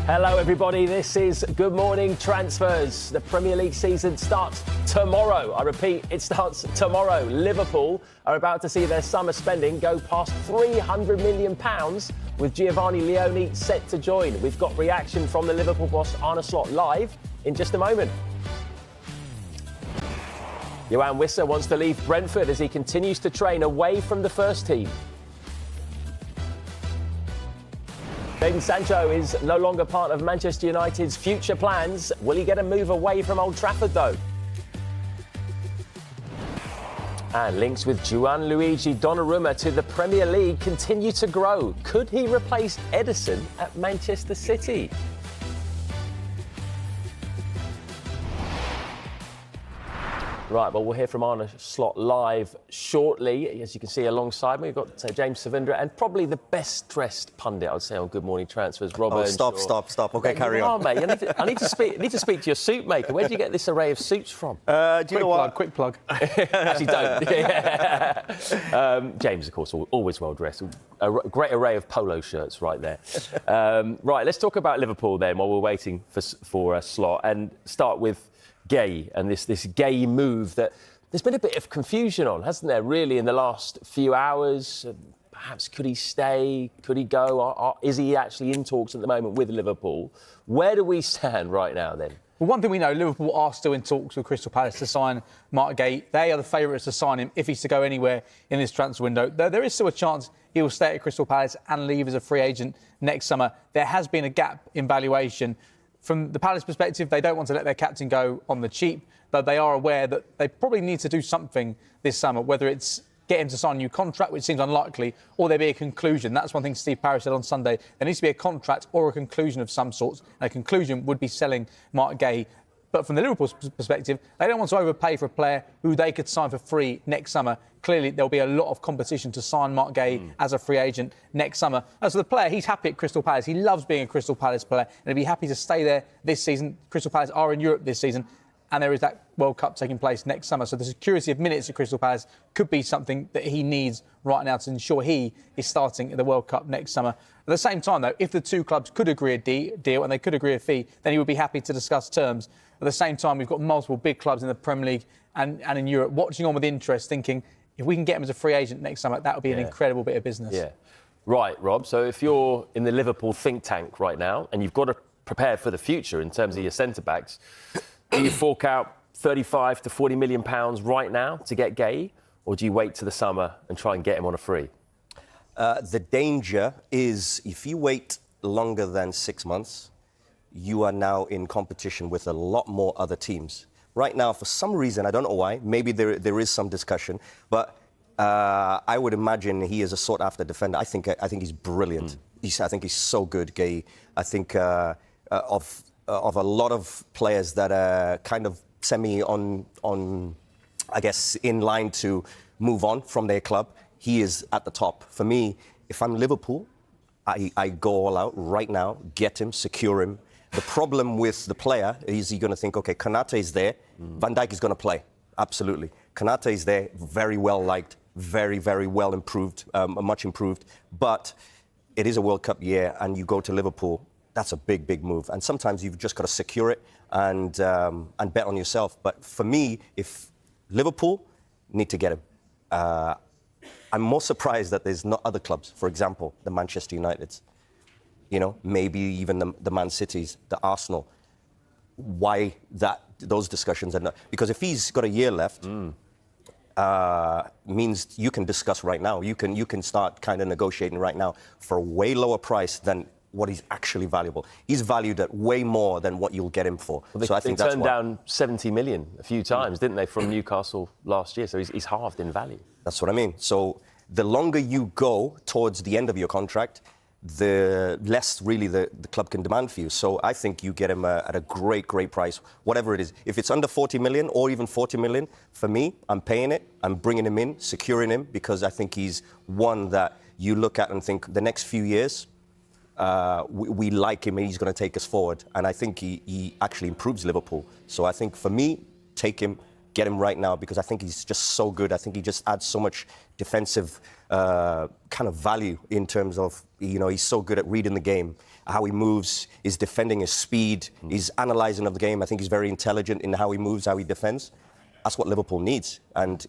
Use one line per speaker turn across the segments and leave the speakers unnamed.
Hello everybody, this is Good Morning Transfers. The Premier League season starts tomorrow. I repeat, it starts tomorrow. Liverpool are about to see their summer spending go past £300 million with Giovanni Leoni set to join. We've got reaction from the Liverpool boss Arne Slot live in just a moment. Yoane Wissa wants to leave Brentford as he continues to train away from the first team. Sancho is no longer part of Manchester United's future plans. Will he get a move away from Old Trafford, though? And links with Gianluigi Donnarumma to the Premier League continue to grow. Could he replace Ederson at Manchester City? Right, well, we'll hear from Arne Slot live shortly. As you can see alongside me, we've got James Savindra and probably the best-dressed pundit, I'd say, on Good Morning Transfers, Rob Earnshaw.
Stop. OK, carry on.
Mate. I need to speak to your suit maker. Where do you get this array of suits from?
Do you know what?
Quick plug.
Actually, don't. James, of course, always well-dressed. A great array of polo shirts right there. Right, let's talk about Liverpool then while we're waiting for a slot and start with Gay and this Gay move that there's been a bit of confusion on, hasn't there, really, in the last few hours? Perhaps could he stay? Could he go? Is he actually in talks at the moment with Liverpool? Where do we stand right now, then?
Well, one thing we know, Liverpool are still in talks with Crystal Palace to sign Mark Gay. They are the favourites to sign him if he's to go anywhere in this transfer window. There is still a chance he will stay at Crystal Palace and leave as a free agent next summer. There has been a gap in valuation. From the Palace perspective, they don't want to let their captain go on the cheap, but they are aware that they probably need to do something this summer, whether it's get him to sign a new contract, which seems unlikely, or there be a conclusion. That's one thing Steve Parrish said on Sunday. There needs to be a contract or a conclusion of some sort. And a conclusion would be selling Mark Gay. But from the Liverpool perspective, they don't want to overpay for a player who they could sign for free next summer. Clearly, there'll be a lot of competition to sign Mark Gay as a free agent next summer. As for the player, he's happy at Crystal Palace. He loves being a Crystal Palace player and he'll be happy to stay there this season. Crystal Palace are in Europe this season and there is that World Cup taking place next summer. So the security of minutes at Crystal Palace could be something that he needs right now to ensure he is starting at the World Cup next summer. At the same time, though, if the two clubs could agree a deal and they could agree a fee, then he would be happy to discuss terms. At the same time, we've got multiple big clubs in the Premier League and in Europe watching on with interest, thinking if we can get him as a free agent next summer, that would be an incredible bit of business.
Yeah. Right, Rob. So if you're in the Liverpool think tank right now and you've got to prepare for the future in terms of your centre-backs, do you fork out £35 to £40 million right now to get Gay, or do you wait to the summer and try and get him on a free?
The danger is if you wait longer than 6 months, you are now in competition with a lot more other teams. Right now, for some reason, I don't know why, maybe there is some discussion, but I would imagine he is a sought-after defender. I think he's brilliant. I think he's so good, Gay. I think of a lot of players that are kind of on, I guess, in line to move on from their club, he is at the top. For me, if I'm Liverpool, I go all out right now, get him, secure him. The problem with the player is you're going to think, OK, Konate is there, Van Dijk is going to play. Absolutely. Konate is there, very well liked, very, very well improved, much improved. But it is a World Cup year and you go to Liverpool, that's a big, big move. And sometimes you've just got to secure it and bet on yourself. But for me, if Liverpool need to get him, I'm more surprised that there's not other clubs, for example, the Manchester Uniteds. You know, maybe even the Man Cities, the Arsenal. Why those discussions are not? Because if he's got a year left, means you can discuss right now. You can start kind of negotiating right now for a way lower price than what he's actually valuable. He's valued at way more than what you'll get him for.
Well,
so I think that's
turned down 70 million a few times, didn't they, from Newcastle last year? So he's halved in value. That's
what I mean. So the longer you go towards the end of your contract, the less really the club can demand for you. So I think you get him at a great, great price, whatever it is. If it's under 40 million or even 40 million, for me, I'm paying it. I'm bringing him in, securing him, because I think he's one that you look at and think the next few years, we like him and he's going to take us forward. And I think he actually improves Liverpool. So I think for me, take him, get him right now, because I think he's just so good. I think he just adds so much defensive kind of value in terms of, he's so good at reading the game, how he moves, his defending, his speed, his analysing of the game. I think he's very intelligent in how he moves, how he defends. That's what Liverpool needs. And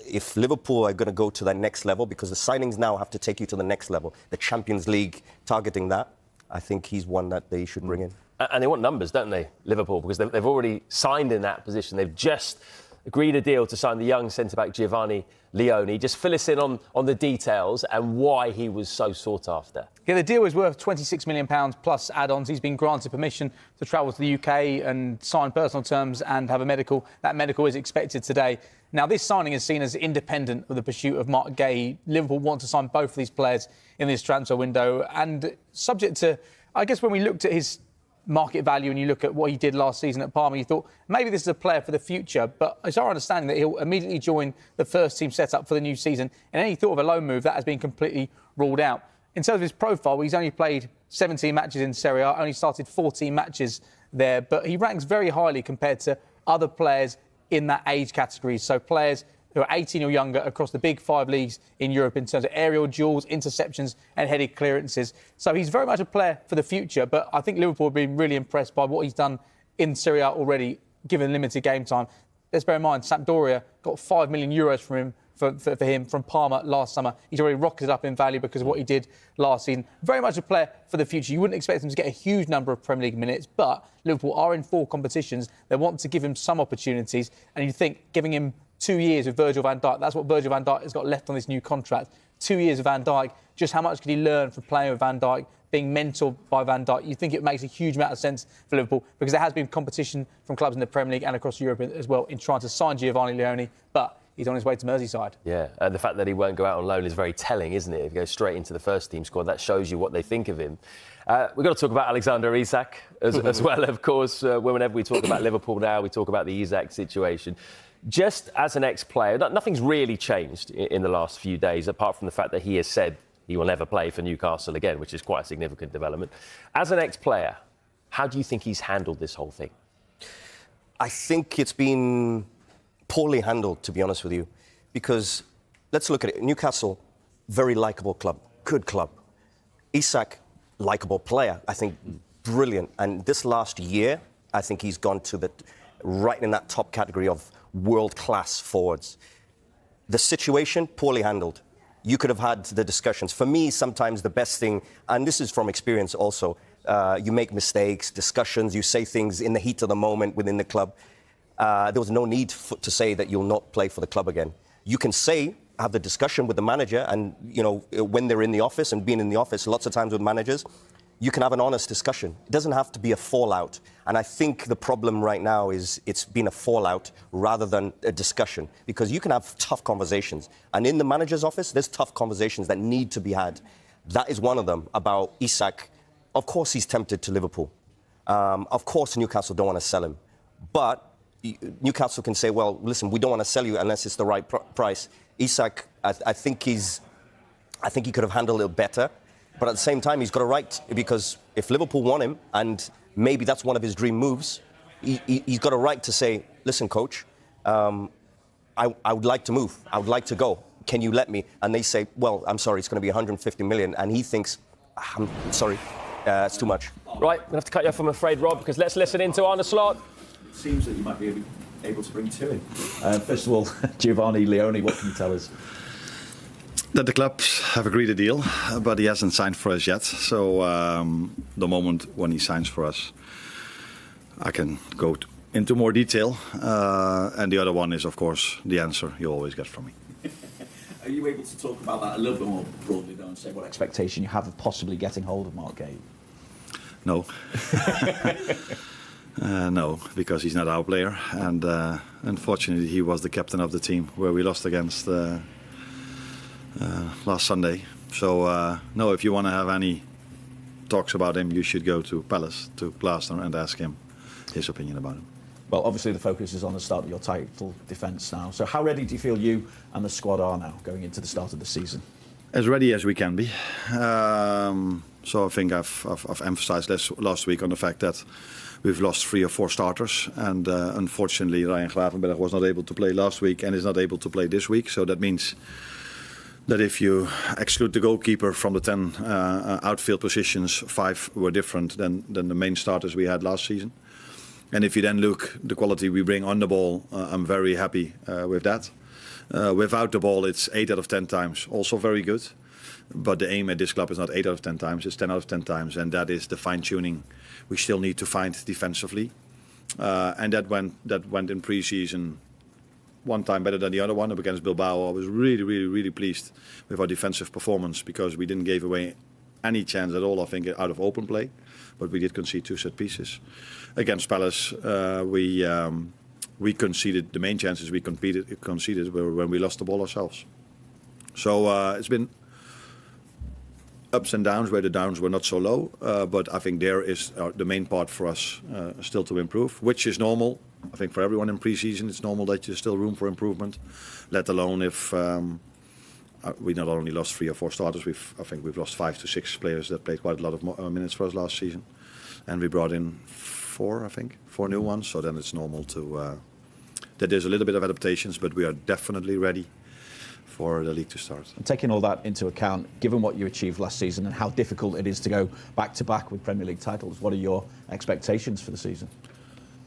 if Liverpool are going to go to that next level, because the signings now have to take you to the next level, the Champions League, targeting that, I think he's one that they should bring in.
And they want numbers, don't they, Liverpool? Because they've already signed in that position. They've just agreed a deal to sign the young centre-back Giovanni Leoni. Just fill us in on the details and why he was so sought after.
Yeah, the deal is worth £26 million plus add-ons. He's been granted permission to travel to the UK and sign personal terms and have a medical. That medical is expected today. Now, this signing is seen as independent of the pursuit of Mark Gay. Liverpool want to sign both of these players in this transfer window. And subject to, I guess, when we looked at his market value and you look at what he did last season at Parma, you thought maybe this is a player for the future. But it's our understanding that he'll immediately join the first team setup for the new season. And any thought of a loan move, that has been completely ruled out. In terms of his profile, he's only played 17 matches in Serie A, only started 14 matches there. But he ranks very highly compared to other players in that age category. So players who are 18 or younger across the big 5 leagues in Europe in terms of aerial duels, interceptions and headed clearances. So he's very much a player for the future, but I think Liverpool have been really impressed by what he's done in Serie A already, given limited game time. Let's bear in mind, Sampdoria got €5 million for him from Parma last summer. He's already rocketed up in value because of what he did last season. Very much a player for the future. You wouldn't expect him to get a huge number of Premier League minutes, but Liverpool are in 4 competitions. They want to give him some opportunities, and you think giving him 2 years with Virgil van Dijk, that's what Virgil van Dijk has got left on this new contract. 2 years with Van Dijk, just how much could he learn from playing with Van Dijk, being mentored by Van Dijk? You think it makes a huge amount of sense for Liverpool, because there has been competition from clubs in the Premier League and across Europe as well in trying to sign Giovanni Leoni, but he's on his way to Merseyside. Yeah,
and the fact that he won't go out on loan is very telling, isn't it? If he goes straight into the first team squad, that shows you what they think of him. We've got to talk about Alexander Isak as well, of course. Whenever we talk about Liverpool now, we talk about the Isak situation. Just as an ex-player, nothing's really changed in the last few days, apart from the fact that he has said he will never play for Newcastle again, which is quite a significant development. As an ex-player, how do you think he's handled this whole thing?
I think it's been poorly handled, to be honest with you, because let's look at it. Newcastle, very likeable club, good club. Isak, likeable player, I think brilliant. And this last year, I think he's gone to right in that top category of world-class forwards. The situation, poorly handled. You could have had the discussions. For me, sometimes the best thing, and this is from experience also, you make mistakes, discussions, you say things in the heat of the moment within the club. There was no need to say that you'll not play for the club again. You can have the discussion with the manager, and when they're in the office, and being in the office lots of times with managers, you can have an honest discussion. It doesn't have to be a fallout. And I think the problem right now is it's been a fallout rather than a discussion, because you can have tough conversations. And in the manager's office, there's tough conversations that need to be had. That is one of them about Isak. Of course, he's tempted to Liverpool. Of course, Newcastle don't want to sell him. But Newcastle can say, well, listen, we don't want to sell you unless it's the right price. Isak, I think he could have handled it better. But at the same time, he's got a right, because if Liverpool want him, and maybe that's one of his dream moves, he's got a right to say, listen, coach, I would like to move. I would like to go. Can you let me? And they say, well, I'm sorry, it's going to be 150 million. And he thinks, I'm sorry, it's too much.
Right, I'm going to have to cut you off, I'm afraid, Rob, because let's listen in to Arne Slot.
It seems that you might be able to bring 2 in. First of all, Giovanni Leoni, what can you tell us?
That the clubs have agreed a deal, but he hasn't signed for us yet. So the moment when he signs for us, I can go into more detail. And the other one is, of course, the answer you always get from me.
Are you able to talk about that a little bit more broadly, though, and say what expectation you have of possibly getting hold of Mark Gay?
No. No, because he's not our player. And unfortunately, he was the captain of the team where we lost against last Sunday. So, no, if you want to have any talks about him, you should go to Palace, to Glasner, and ask him his opinion about him.
Well, obviously the focus is on the start of your title defence now. So how ready do you feel you and the squad are now going into the start of the season?
As ready as we can be. So I think I've emphasised last week on the fact that we've lost 3 or 4 starters, and unfortunately Ryan Gravenberch was not able to play last week and is not able to play this week. So that means that if you exclude the goalkeeper from the 10 outfield positions, 5 were different than the main starters we had last season. And if you then look the quality we bring on the ball, I'm very happy with that. Without the ball, it's 8 out of 10 times, also very good. But the aim at this club is not 8 out of 10 times, it's 10 out of 10 times. And that is the fine-tuning we still need to find defensively. And that went in pre-season one time better than the other one. Up against Bilbao, I was really pleased with our defensive performance because we didn't give away any chance at all, I think, out of open play. But we did concede 2 set pieces. Against Palace, we conceded, the main chances we conceded were when we lost the ball ourselves. So it's been ups and downs where the downs were not so low, but I think there is the main part for us still to improve, which is normal. I think for everyone in pre-season it's normal that there's still room for improvement, let alone if we not only lost 3 or 4 starters, I think we've lost 5 to 6 players that played quite a lot of minutes for us last season, and we brought in 4 new ones, so then it's normal to that there's a little bit of adaptations, but we are definitely ready for the league to start.
And taking all that into account, given what you achieved last season and how difficult it is to go back to back with Premier League titles, what are your expectations for the season?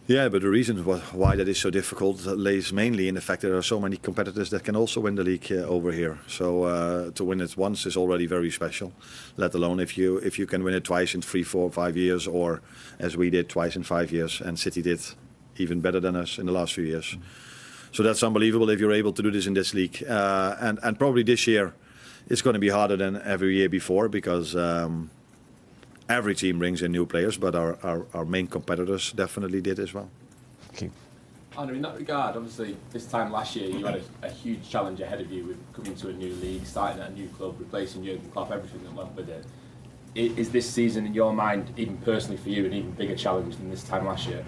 Yeah, but the reason why that is so difficult lays mainly in the fact that there are so many competitors that can also win the league over here. So to win it once is already very special, let alone if you can win it twice in 3, 4, 5 years, or as we did twice in 5 years, and City did even better than us in the last few years. So that's unbelievable if you're able to do this in this league. And probably this year it's going to be harder than every year before because every team brings in new players, but our main competitors definitely did as well.
Thank you.
Andrew, in that regard, obviously this time last year you had a huge challenge ahead of you with coming to a new league, starting at a new club, replacing Jurgen Klopp, everything that went with it. Is this season in your mind, even personally for you, an even bigger challenge than this time last year?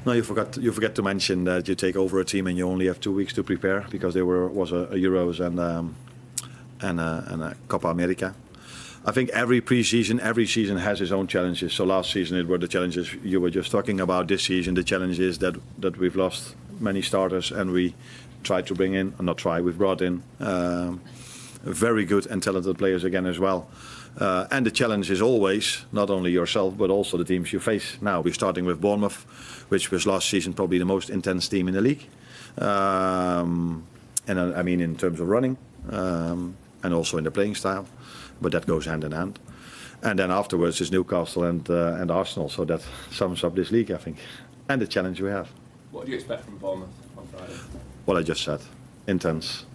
No, you forget to mention that you take over a team and you only have 2 weeks to prepare because there was a Euros and a Copa America. I think every season has its own challenges. So last season it were the challenges you were just talking about. This season the challenge is that we've lost many starters and we tried to bring in, we've brought in very good and talented players again as well. And the challenge is always not only yourself but also the teams you face. Now we're starting with Bournemouth, which was last season probably the most intense team in the league. And I mean in terms of running and also in the playing style. But that goes hand in hand. And then afterwards is Newcastle and Arsenal. So that sums up this league, I think, and the challenge we have.
What do you expect from Bournemouth on Friday?
What I just said, intense.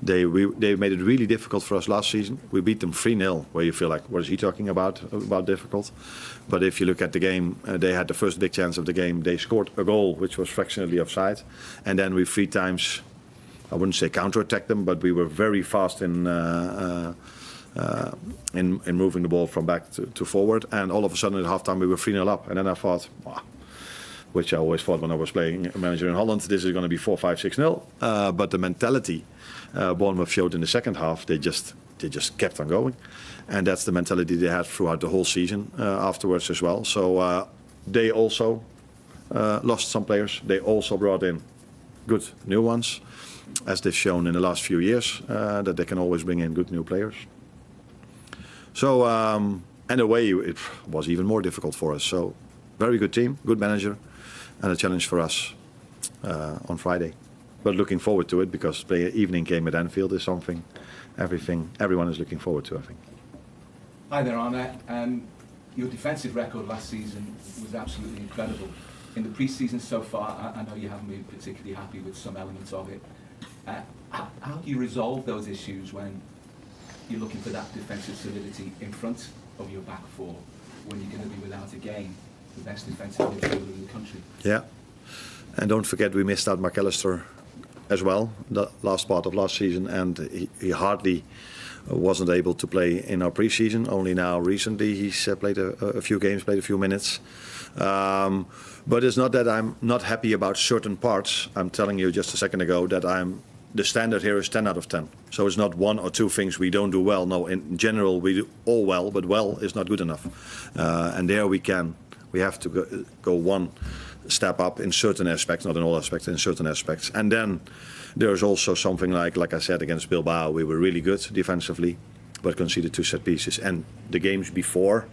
They made it really difficult for us last season. We beat them 3-0, where you feel like, what is he talking about difficult? But if you look at the game, they had the first big chance of the game. They scored a goal, which was fractionally offside. And then we 3 times, I wouldn't say counter-attacked them, but we were very fast in moving the ball from back to forward, and all of a sudden at halftime we were 3-0 up, and then I thought, which I always thought when I was playing manager in Holland, this is going to be 4-5-6-0. But the mentality Bournemouth showed in the second half, they just kept on going, and that's the mentality they had throughout the whole season afterwards as well. So they also lost some players. They also brought in good new ones, as they've shown in the last few years, that they can always bring in good new players. So, and away it was even more difficult for us. So, very good team, good manager, and a challenge for us on Friday. But looking forward to it because the evening game at Anfield is something everyone is looking forward to, I think.
Hi there, Arne. Your defensive record last season was absolutely incredible. In the pre-season so far, I know you haven't been particularly happy with some elements of it. How do you resolve those issues when you're looking for that defensive solidity in front of your back four when you're going to be without again the best defensive midfielder in the country?
Yeah, and don't forget we missed out McAllister as well the last part of last season, and he hardly wasn't able to play in our pre-season. Only now recently he's played a few games, played a few minutes. But it's not that I'm not happy about certain parts. I'm telling you just a second ago that the standard here is 10 out of 10. So it's not 1 or 2 things we don't do well. No, in general we do all well, but well is not good enough. And there we have to go one step up in certain aspects, not in all aspects, in certain aspects. And then there's also something like I said, against Bilbao, we were really good defensively, but conceded 2 set pieces. And the games before,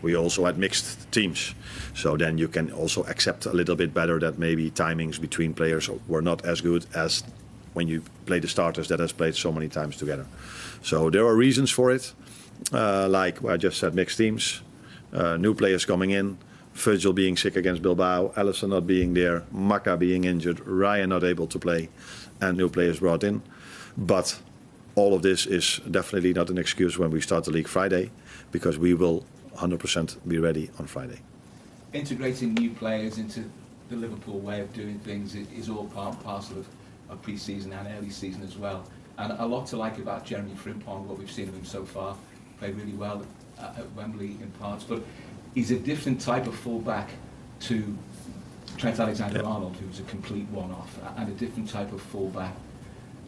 we also had mixed teams. So then you can also accept a little bit better that maybe timings between players were not as good as when you play the starters that has played so many times together. So there are reasons for it, like I just said, mixed teams, new players coming in, Virgil being sick against Bilbao, Alisson not being there, Maka being injured, Ryan not able to play, and new players brought in. But all of this is definitely not an excuse when we start the league Friday, because we will 100% be ready on Friday.
Integrating new players into the Liverpool way of doing things is all part and parcel of pre-season and early season as well. And a lot to like about Jeremy Frimpong, what we've seen of him so far. Played really well at Wembley in parts, but he's a different type of fullback to Trent Alexander-Arnold, who's a complete one-off, and a different type of fullback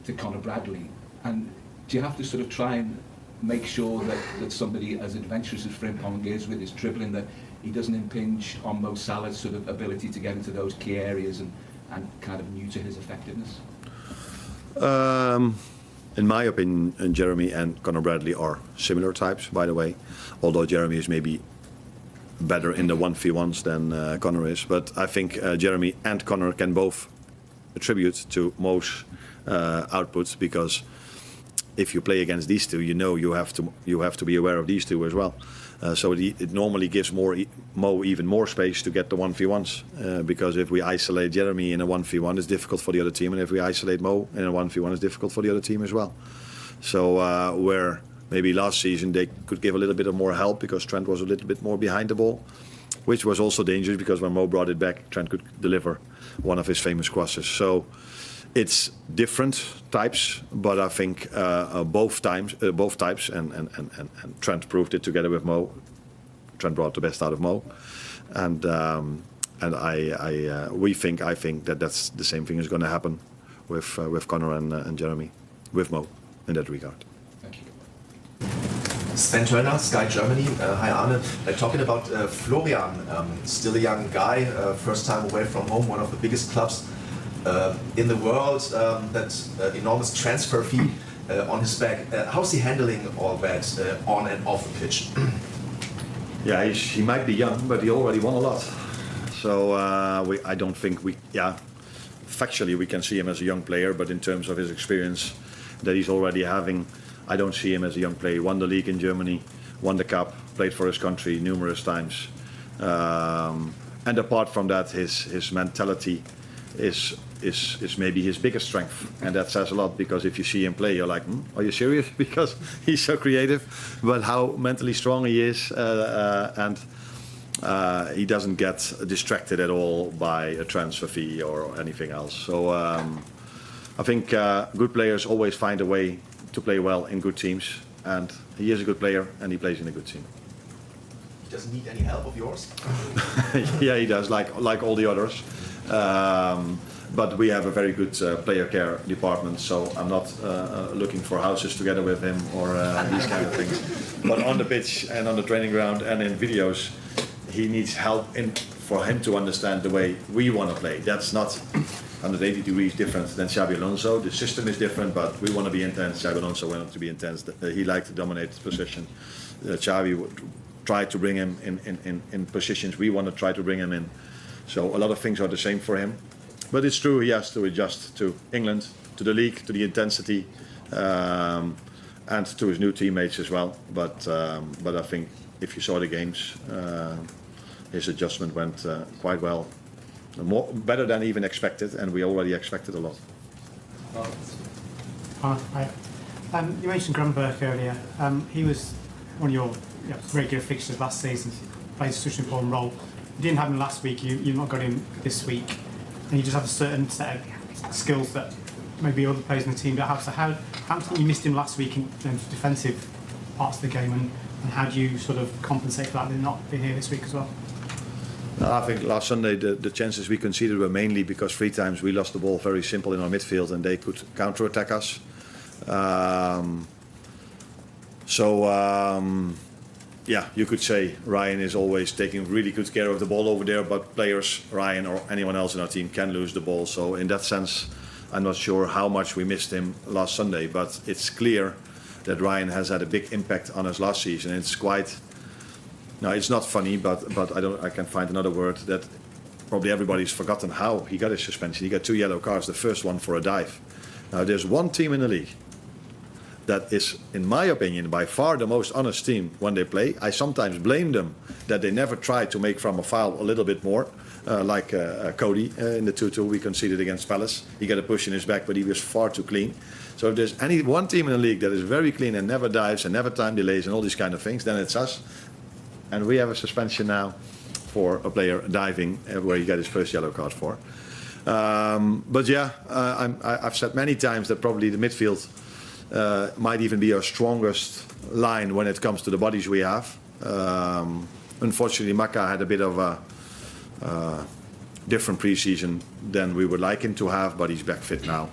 to Conor Bradley. And do you have to sort of try and make sure that somebody as adventurous as Frimpong is with his dribbling, that he doesn't impinge on Mo Salah's sort of ability to get into those key areas and kind of new to his effectiveness?
In my opinion, Jeremy and Conor Bradley are similar types, by the way, although Jeremy is maybe better in the 1v1s than Conor is. But I think Jeremy and Conor can both attribute to Mo's outputs, because if you play against these two, you know you have to be aware of these two as well. So it normally gives Mo even more space to get the 1v1s, because if we isolate Jeremy in a 1v1, it's difficult for the other team, and if we isolate Mo in a 1v1, it's difficult for the other team as well. So where maybe last season they could give a little bit of more help because Trent was a little bit more behind the ball, which was also dangerous because when Mo brought it back, Trent could deliver one of his famous crosses. So it's different types, but I think both types, and Trent proved it together with Mo. Trent brought the best out of Mo, and I think that that's the same thing is going to happen with Conor and Jeremy, with Mo in that regard.
Thank you.
Sven Töllner, Sky Germany. Hi Arne. Talking about Florian, still a young guy, first time away from home, one of the biggest clubs in the world, that enormous transfer fee on his back. How's he handling all that on and off the pitch?
Yeah, he might be young, but he already won a lot. So I don't think factually we can see him as a young player, but in terms of his experience that he's already having, I don't see him as a young player. He won the league in Germany, won the cup, played for his country numerous times. And apart from that, his mentality is maybe his biggest strength, and that says a lot, because if you see him play, you're like, are you serious? Because he's so creative, but how mentally strong he is, and he doesn't get distracted at all by a transfer fee or anything else. So I think good players always find a way to play well in good teams, and he is a good player and he plays in a good team.
He doesn't need any help of yours?
Yeah, he does, like all the others. But we have a very good player care department, so I'm not looking for houses together with him or these kind of things. But on the pitch and on the training ground and in videos, he needs help for him to understand the way we want to play. That's not 180 degrees different than Xabi Alonso. The system is different, but we want to be intense. Xabi Alonso wanted to be intense. He liked to dominate the position. Xabi would try to bring him in positions we want to try to bring him in. So a lot of things are the same for him. But it's true, he has to adjust to England, to the league, to the intensity, and to his new teammates as well. But I think if you saw the games, his adjustment went quite well. Better than even expected, and we already expected a lot.
Hi. You mentioned Grunberg earlier. He was one of your regular fixtures last season. He plays such an important role. You didn't have him last week. You've not got him this week, and you just have a certain set of skills that maybe other players in the team don't have. So how do you think you missed him last week in terms of defensive parts of the game, and how do you sort of compensate for that with not being here this week as well?
I think last Sunday the chances we conceded were mainly because 3 times we lost the ball very simple in our midfield and they could counter-attack us. yeah, you could say Ryan is always taking really good care of the ball over there, but players, Ryan or anyone else in our team, can lose the ball. So in that sense, I'm not sure how much we missed him last Sunday, but it's clear that Ryan has had a big impact on us last season. It's quite, no, it's not funny, but I can find another word, that probably everybody's forgotten how he got his suspension. He got 2 yellow cards, the first one for a dive. Now there's one team in the league that is, in my opinion, by far the most honest team when they play. I sometimes blame them that they never try to make from a foul a little bit more, like Cody in the 2-2 we conceded against Palace. He got a push in his back, but he was far too clean. So if there's any one team in the league that is very clean and never dives and never time delays and all these kind of things, then it's us. And we have a suspension now for a player diving where he got his first yellow card for. But yeah, I've said many times that probably the midfield might even be our strongest line when it comes to the bodies we have. Unfortunately, Maka had a bit of a different pre-season than we would like him to have, but he's back fit now.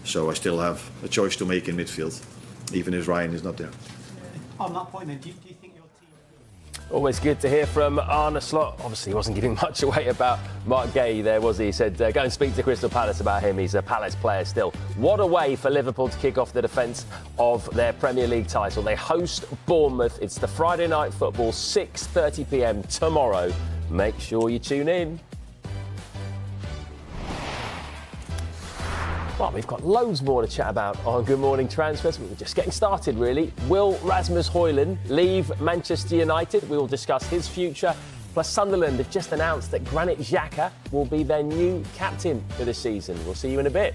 So I still have a choice to make in midfield, even if Ryan is not there.
On that point then, do you think your team...
Always good to hear from Arne Slot. Obviously, he wasn't giving much away about Mark Gay there, was he? He said, go and speak to Crystal Palace about him. He's a Palace player still. What a way for Liverpool to kick off the defence of their Premier League title. They host Bournemouth. It's the Friday night football, 6:30 p.m. tomorrow. Make sure you tune in. Well, we've got loads more to chat about on Good Morning Transfers. We're just getting started, really. Will Rasmus Højlund leave Manchester United? We will discuss his future. Plus, Sunderland have just announced that Granit Xhaka will be their new captain for the season. We'll see you in a bit.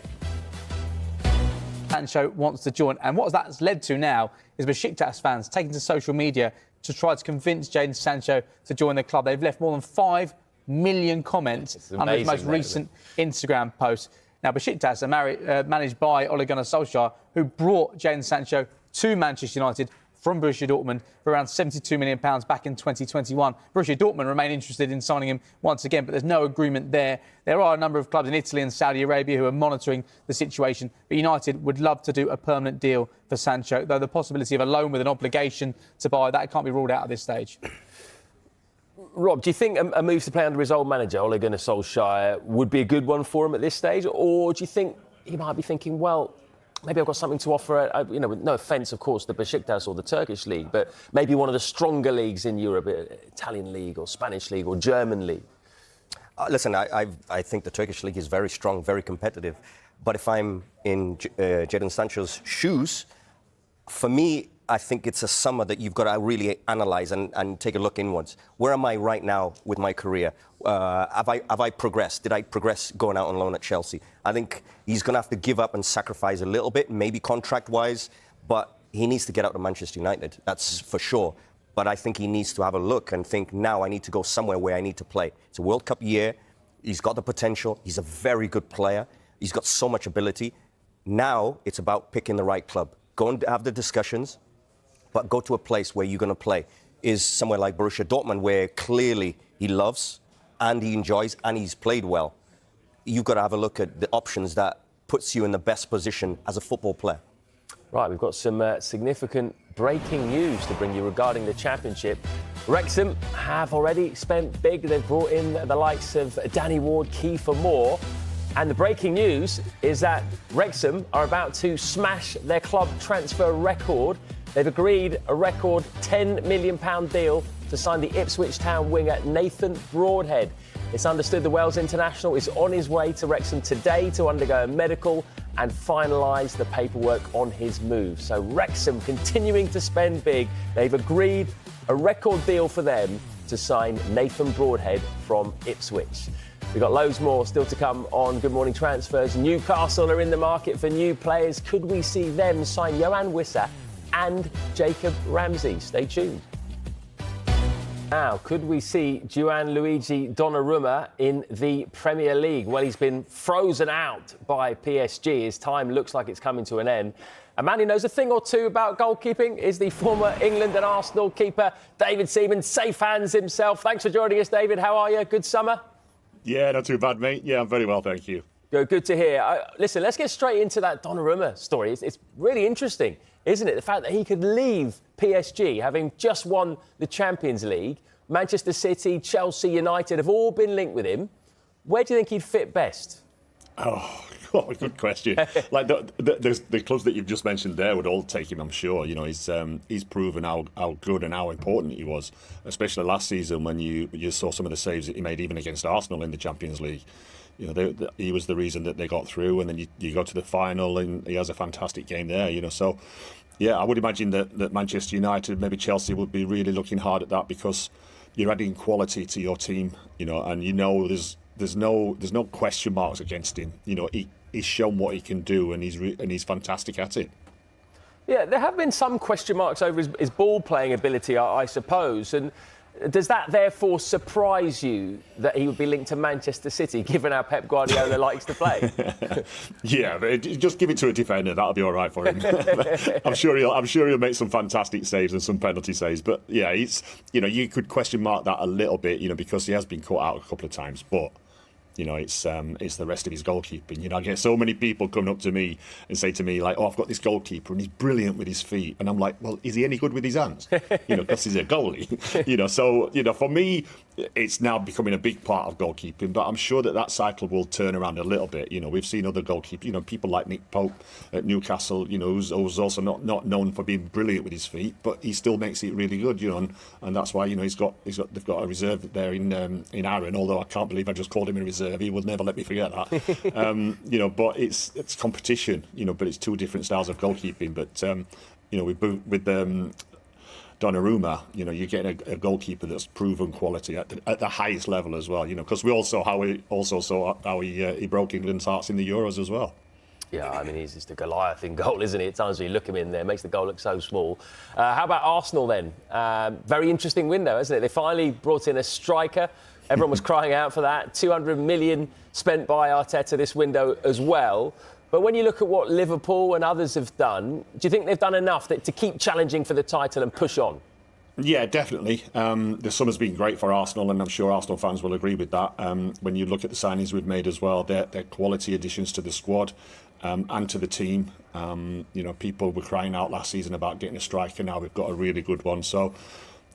Sancho wants to join. And what that's led to now is Besiktas fans taking to social media to try to convince Jadon Sancho to join the club. They've left more than 5 million comments under his most recent Instagram post. Now, Besiktas are managed by Ole Gunnar Solskjaer, who brought Jadon Sancho to Manchester United from Borussia Dortmund for around £72 million back in 2021. Borussia Dortmund remain interested in signing him once again, but there's no agreement there. There are a number of clubs in Italy and Saudi Arabia who are monitoring the situation, but United would love to do a permanent deal for Sancho, though the possibility of a loan with an obligation to buy, that can't be ruled out at this stage.
Rob, do you think a move to play under his old manager, Ole Gunnar Solskjaer, would be a good one for him at this stage? Or do you think he might be thinking, well, maybe I've got something to offer, with no offence, of course, the Besiktas or the Turkish league, but maybe one of the stronger leagues in Europe, Italian league or Spanish league or German league?
Listen, I think the Turkish league is very strong, very competitive. But if I'm in Jadon Sancho's shoes, for me, I think it's a summer that you've got to really analyse and take a look inwards. Where am I right now with my career? Have I progressed? Did I progress going out on loan at Chelsea? I think he's going to have to give up and sacrifice a little bit, maybe contract-wise, but he needs to get out of Manchester United, that's for sure. But I think he needs to have a look and think, now I need to go somewhere where I need to play. It's a World Cup year. He's got the potential. He's a very good player. He's got so much ability. Now it's about picking the right club. Go and have the discussions, but go to a place where you're going to play. Is somewhere like Borussia Dortmund, where clearly he loves and he enjoys and he's played well. You've got to have a look at the options that puts you in the best position as a football player.
Right, we've got some significant breaking news to bring you regarding the Championship. Wrexham have already spent big. They've brought in the likes of Danny Ward, Kiefer Moore. And the breaking news is that Wrexham are about to smash their club transfer record. They've agreed a record £10 million deal to sign the Ipswich Town winger Nathan Broadhead. It's understood the Wales international is on his way to Wrexham today to undergo a medical and finalise the paperwork on his move. So Wrexham continuing to spend big. They've agreed a record deal for them to sign Nathan Broadhead from Ipswich. We've got loads more still to come on Good Morning Transfers. Newcastle are in the market for new players. Could we see them sign Yoane Wissa and Jacob Ramsey? Stay tuned. Now, could we see Gianluigi Donnarumma in the Premier League? Well, he's been frozen out by PSG. His time looks like it's coming to an end. A man who knows a thing or two about goalkeeping is the former England and Arsenal keeper, David Seaman. Safe hands himself. Thanks for joining us, David. How are you? Good summer?
Yeah, not too bad, mate. Yeah, I'm very well, thank you.
Good to hear. Listen, let's get straight into that Donnarumma story. It's really interesting, isn't it? The fact that he could leave PSG, having just won the Champions League. Manchester City, Chelsea, United have all been linked with him. Where do you think he'd fit best?
Oh, good question. Like the clubs that you've just mentioned there would all take him, I'm sure. You know, he's proven how good and how important he was, especially last season when you saw some of the saves that he made, even against Arsenal in the Champions League. You know, he was the reason that they got through, and then you go to the final and he has a fantastic game there. You know, so yeah, I would imagine that Manchester United, maybe Chelsea, would be really looking hard at that, because you're adding quality to your team. You know, and you know there's no question marks against him. You know, he's shown what he can do, and he's fantastic at it.
Yeah, there have been some question marks over his ball playing ability, I suppose. And does that therefore surprise you that he would be linked to Manchester City, given how Pep Guardiola likes to play?
Yeah, but just give it to a defender. That'll be all right for him. I'm sure he'll make some fantastic saves and some penalty saves. But yeah, you could question mark that a little bit, you know, because he has been caught out a couple of times. But you know, it's the rest of his goalkeeping. You know, I get so many people coming up to me and say to me, like, "Oh, I've got this goalkeeper and he's brilliant with his feet," and I'm like, "Well, is he any good with his hands?" You know, because he's a goalie. You know, so you know, for me, it's now becoming a big part of goalkeeping. But I'm sure that cycle will turn around a little bit. You know, we've seen other goalkeepers. You know, people like Nick Pope at Newcastle. You know, who's also not known for being brilliant with his feet, but he still makes it really good. You know, and that's why, you know, they've got a reserve there in Aaron. Although I can't believe I just called him a reserve. He will never let me forget that. You know, but it's competition. You know, but it's two different styles of goalkeeping. But you know, with Donnarumma, you know, you're getting a goalkeeper that's proven quality at the highest level as well. You know, because we also saw how he broke England's hearts in the Euros as well.
Yeah, I mean, he's just a Goliath in goal, isn't he? At times when you look him in there, makes the goal look so small. How about Arsenal then? Very interesting window, isn't it? They finally brought in a striker. Everyone was crying out for that. 200 million spent by Arteta this window as well. But when you look at what Liverpool and others have done, do you think they've done enough to keep challenging for the title and push on?
Yeah, definitely. The summer's been great for Arsenal, and I'm sure Arsenal fans will agree with that. When you look at the signings we've made as well, they're quality additions to the squad and to the team. You know, people were crying out last season about getting a striker. Now we've got a really good one. So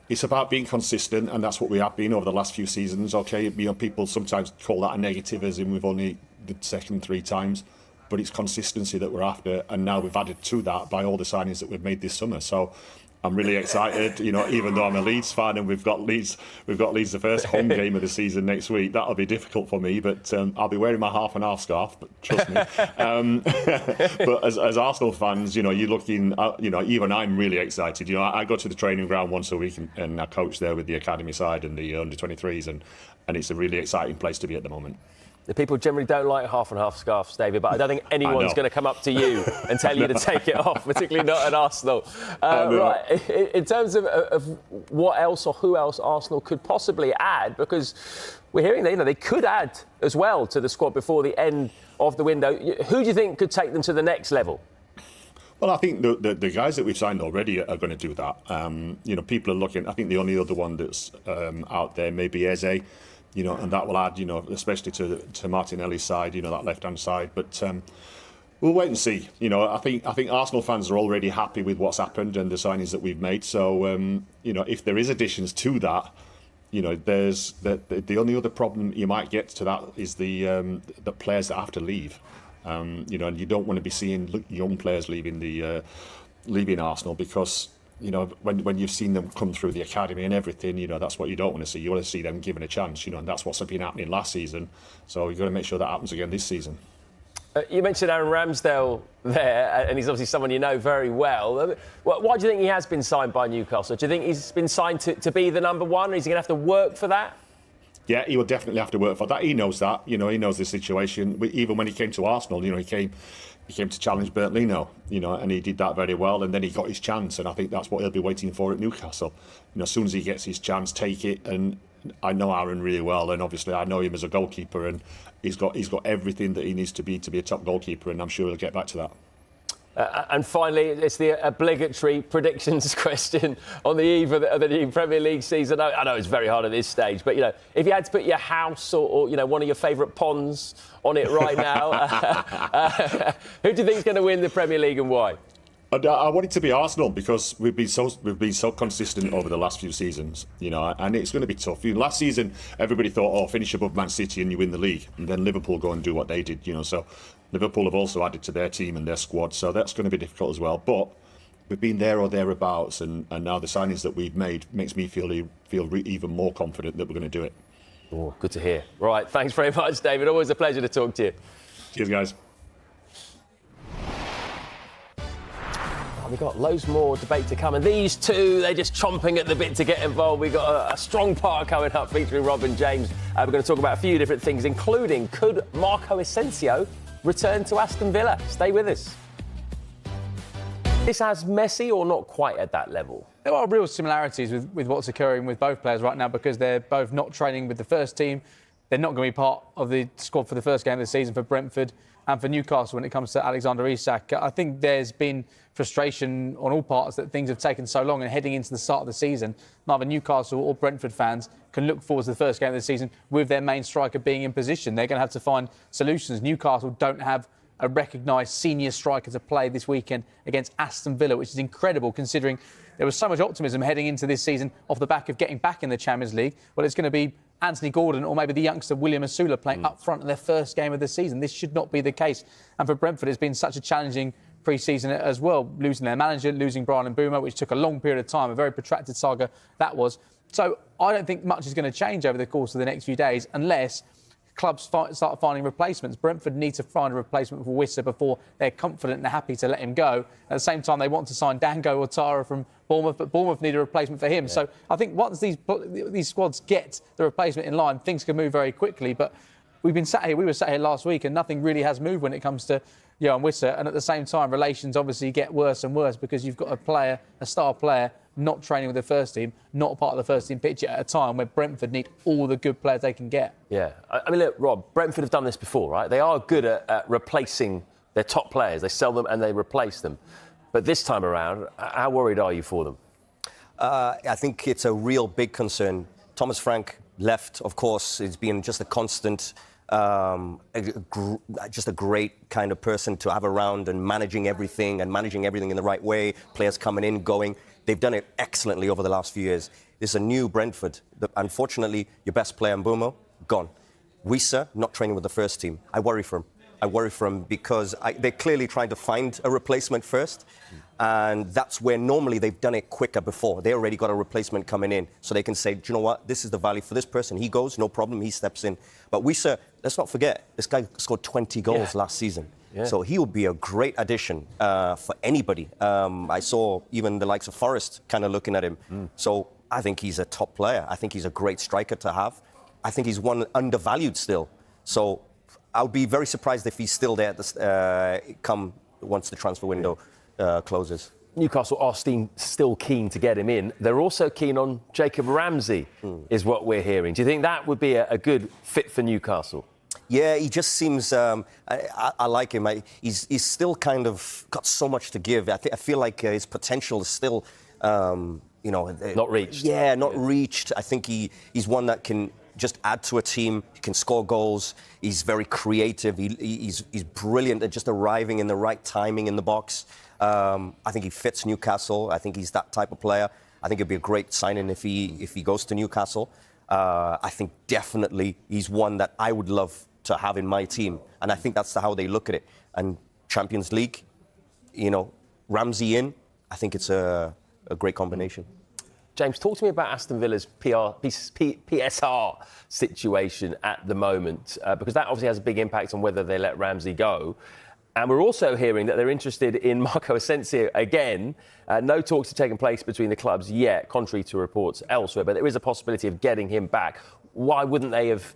it's about being consistent, and that's what we have been over the last few seasons. Okay, you know, people sometimes call that a negative, as in we've only the second 3 times, but it's consistency that we're after, and now we've added to that by all the signings that we've made this summer. So I'm really excited, you know, even though I'm a Leeds fan and we've got Leeds the first home game of the season next week. That'll be difficult for me, but I'll be wearing my half and half scarf, but trust me. But as Arsenal fans, you know, you're looking, you know, even I'm really excited. You know, I go to the training ground once a week and I coach there with the academy side and the under-23s, and it's a really exciting place to be at the moment.
The people generally don't like half and half scarves, David, but I don't think anyone's going to come up to you and tell you to take it off, particularly not at Arsenal. Right, in terms of what else or who else Arsenal could possibly add, because we're hearing that, you know, they could add as well to the squad before the end of the window. Who do you think could take them to the next level?
Well, I think the guys that we've signed already are going to do that. You know, people are looking. I think the only other one that's out there may be Eze. You know, and that will add, you know, especially to Martinelli's side, you know, that left-hand side. But we'll wait and see. You know, I think Arsenal fans are already happy with what's happened and the signings that we've made. So, you know, if there is additions to that, you know, there's the only other problem you might get to that is the players that have to leave. You know, and you don't want to be seeing young players leaving Arsenal, because, you know, when you've seen them come through the academy and everything, you know, that's what you don't want to see. You want to see them given a chance, you know, and that's what's been happening last season. So you've got to make sure that happens again this season.
You mentioned Aaron Ramsdale there, and he's obviously someone you know very well. Why do you think he has been signed by Newcastle? Do you think he's been signed to be the number one, or is he going to have to work for that?
Yeah, he will definitely have to work for that. He knows that. You know, he knows the situation. Even when he came to Arsenal, you know, he came to challenge Bernd Leno, you know, and he did that very well, and then he got his chance, and I think that's what he'll be waiting for at Newcastle. You know, as soon as he gets his chance, take it. And I know Aaron really well, and obviously I know him as a goalkeeper, and he's got everything that he needs to be a top goalkeeper, and I'm sure he'll get back to that.
And finally, it's the obligatory predictions question on the eve of the new Premier League season. I know it's very hard at this stage, but, if you had to put your house or one of your favourite ponds on it right now, who do you think is going to win the Premier League and why?
I want it to be Arsenal because we've been so consistent over the last few seasons, and it's going to be tough. Last season, everybody thought, finish above Man City and you win the league, and then Liverpool go and do what they did, So Liverpool have also added to their team and their squad, so that's going to be difficult as well. But we've been there or thereabouts, and now the signings that we've made makes me feel even more confident that we're going to do it.
Oh, good to hear. Right, thanks very much, David. Always a pleasure to talk to you.
Cheers, guys.
We've got loads more debate to come, and these two, they're just chomping at the bit to get involved. We've got a strong part coming up featuring Rob and James. We're going to talk about a few different things, including could Marco Asensio return to Aston Villa? Stay with us. This as Messi or not quite at that level?
There are real similarities with what's occurring with both players right now because they're both not training with the first team. They're not going to be part of the squad for the first game of the season for Brentford and for Newcastle when it comes to Alexander Isak. I think there's been frustration on all parts that things have taken so long, and heading into the start of the season, neither Newcastle or Brentford fans can look forward to the first game of the season with their main striker being in position. They're going to have to find solutions. Newcastle don't have a recognised senior striker to play this weekend against Aston Villa, which is incredible considering there was so much optimism heading into this season off the back of getting back in the Champions League. Well, it's going to be Anthony Gordon or maybe the youngster William Asula playing up front in their first game of the season. This should not be the case. And for Brentford, it's been such a challenging pre-season as well, losing their manager, losing Brian Mbeumo, which took a long period of time, a very protracted saga that was. So I don't think much is going to change over the course of the next few days unless clubs start finding replacements. Brentford need to find a replacement for Wissa before they're confident and happy to let him go. At the same time, they want to sign Dango Ouattara from Bournemouth, but Bournemouth need a replacement for him. Yeah. So I think once these squads get the replacement in line, things can move very quickly. But we were sat here last week and nothing really has moved when it comes to Yoane Wissa. And at the same time, relations obviously get worse and worse because you've got a star player, not training with the first team, not part of the first team picture at a time where Brentford need all the good players they can get.
Yeah. I mean, look, Rob, Brentford have done this before, right? They are good at replacing their top players. They sell them and they replace them. But this time around, how worried are you for them?
I think it's a real big concern. Thomas Frank left, of course. It's been just a constant, just a great kind of person to have around and managing everything in the right way. Players coming in, going. They've done it excellently over the last few years. This is a new Brentford. Unfortunately, your best player, Mbeumo, gone. Wissa, not training with the first team. I worry for him because they're clearly trying to find a replacement first. And that's where normally they've done it quicker before. They already got a replacement coming in. So they can say, do you know what? This is the value for this person. He goes, no problem, he steps in. But Wissa, let's not forget, this guy scored 20 goals last season. Yeah. So he will be a great addition for anybody. I saw even the likes of Forest kind of looking at him. So I think he's a top player. I think he's a great striker to have. I think he's one undervalued still. So I'll be very surprised if he's still there come once the transfer window closes.
Newcastle are still keen to get him in. They're also keen on Jacob Ramsey, is what we're hearing. Do you think that would be a good fit for Newcastle?
Yeah, he just seems. I like him. He's still kind of got so much to give. I feel like his potential is still,
not reached.
Yeah, not reached. I think he's one that can just add to a team. He can score goals. He's very creative. He's brilliant at just arriving in the right timing in the box. I think he fits Newcastle. I think he's that type of player. I think it'd be a great signing if he goes to Newcastle. I think definitely he's one that I would love to have in my team. And I think that's how they look at it. And Champions League, Ramsey in, I think it's a great combination.
James, talk to me about Aston Villa's PSR situation at the moment, because that obviously has a big impact on whether they let Ramsey go. And we're also hearing that they're interested in Marco Asensio again. No talks have taken place between the clubs yet, contrary to reports elsewhere, but there is a possibility of getting him back. Why wouldn't they have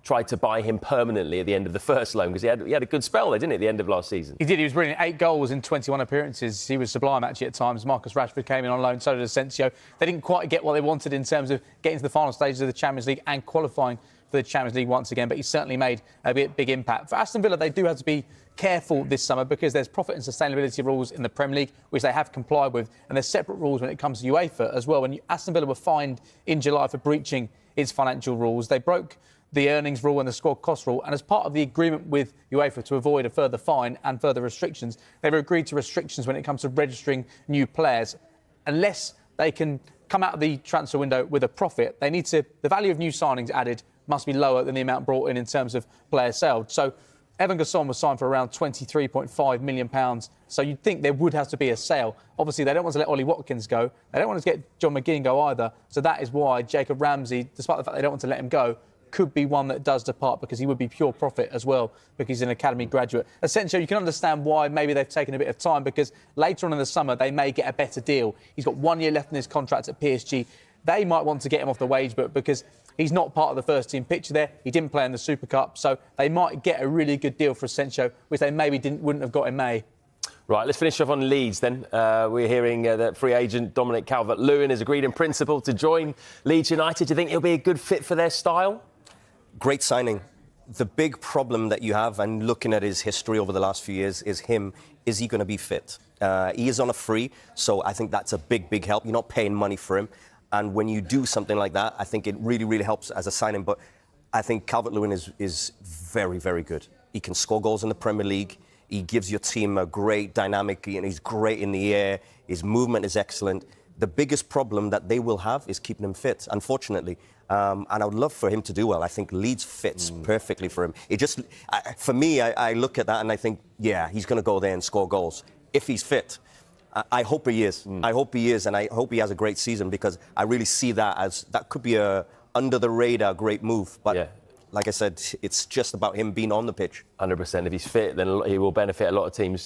tried to buy him permanently at the end of the first loan? Because he had a good spell there, didn't he, at the end of last season?
He did. He was brilliant. 8 goals in 21 appearances. He was sublime, actually, at times. Marcus Rashford came in on loan, so did Asensio. They didn't quite get what they wanted in terms of getting to the final stages of the Champions League and qualifying for the Champions League once again, but he's certainly made a big impact. For Aston Villa, they do have to be careful this summer because there's profit and sustainability rules in the Premier League, which they have complied with, and there's separate rules when it comes to UEFA as well. When Aston Villa were fined in July for breaching its financial rules, they broke the earnings rule and the squad cost rule, and as part of the agreement with UEFA to avoid a further fine and further restrictions, they've agreed to restrictions when it comes to registering new players. Unless they can come out of the transfer window with a profit, the value of new signings added must be lower than the amount brought in terms of players sold. So Evan Gasson was signed for around £23.5 million. So you'd think there would have to be a sale. Obviously, they don't want to let Ollie Watkins go. They don't want to get John McGinn go either. So that is why Jacob Ramsey, despite the fact they don't want to let him go, could be one that does depart because he would be pure profit as well because he's an academy graduate. Essentially, you can understand why maybe they've taken a bit of time because later on in the summer, they may get a better deal. He's got 1 year left in his contract at PSG. They might want to get him off the wage book because he's not part of the first team picture there. He didn't play in the Super Cup, so they might get a really good deal for Sancho, which they maybe wouldn't have got in May.
Right, let's finish off on Leeds then. We're hearing that free agent Dominic Calvert-Lewin has agreed in principle to join Leeds United. Do you think he'll be a good fit for their style?
Great signing. The big problem that you have, and looking at his history over the last few years, is he going to be fit? He is on a free, so I think that's a big help. You're not paying money for him. And when you do something like that, I think it really helps as a signing. But I think Calvert-Lewin is very good. He can score goals in the Premier League. He gives your team a great dynamic, and he's great in the air. His movement is excellent. The biggest problem that they will have is keeping him fit, unfortunately. And I would love for him to do well. I think Leeds fits perfectly for him. For me, I look at that and I think, yeah, he's going to go there and score goals if he's fit. I hope he is. I hope he is, and I hope he has a great season because I really see that as that could be a under-the-radar great move. But
yeah.
Like I said, it's just about him being on the pitch.
100%. If he's fit, then he will benefit a lot of teams.